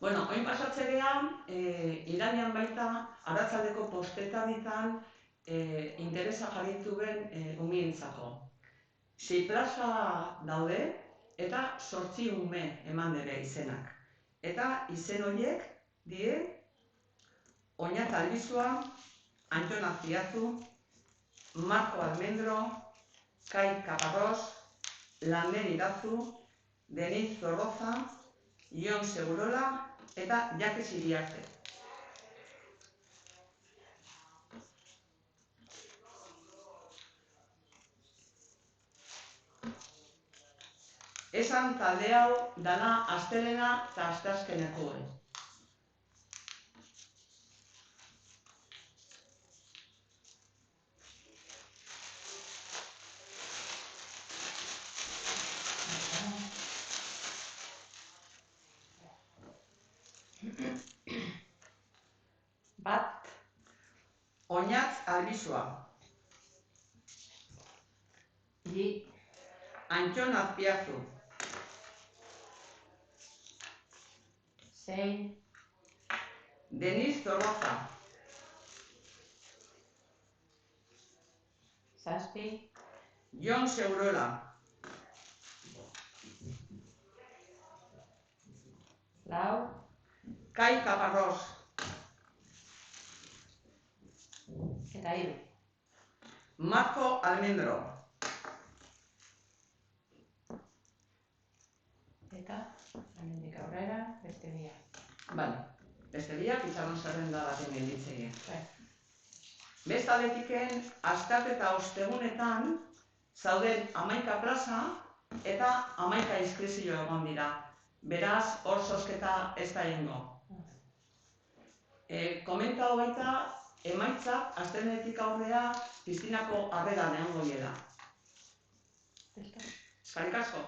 Bueno, oin pasatzerean, iraian baita, arratsaldeko postetaditan interesa jarritu ben umientzako. 6 plaza daude eta 8 ume eman dira izenak. Eta izen horiek die Oñat Albizua, Antxon Azpiazu, Marko Almendro, Kai Caparrós, Lander Irazu, Deniz Zorroza, Jon Segurola eta Jake Siriarte. Esan talde hau dana astelena eta asteazkeneko. Bat, Oñat Albizua. Bi, Antxon Azpiazu. 6, Deniz Zorroza. 7, Jon Segurola. 8, Kai Caparrós. Eta 3, Marko Almendro. Eta, hemendik aurrera, beste biak. Bale, beste biak itxaron zerrenda baten gelditzea. Beste aldetiken, astearte eta ostegunetan, zauden 11 plaza eta 11 inskripzio egon dira. Beraz, hor zozketa ez da egingo. Komentatu baita, emaitzak astelehenetik aurrera piztinako harreran egongo dira. Eskerrik asko.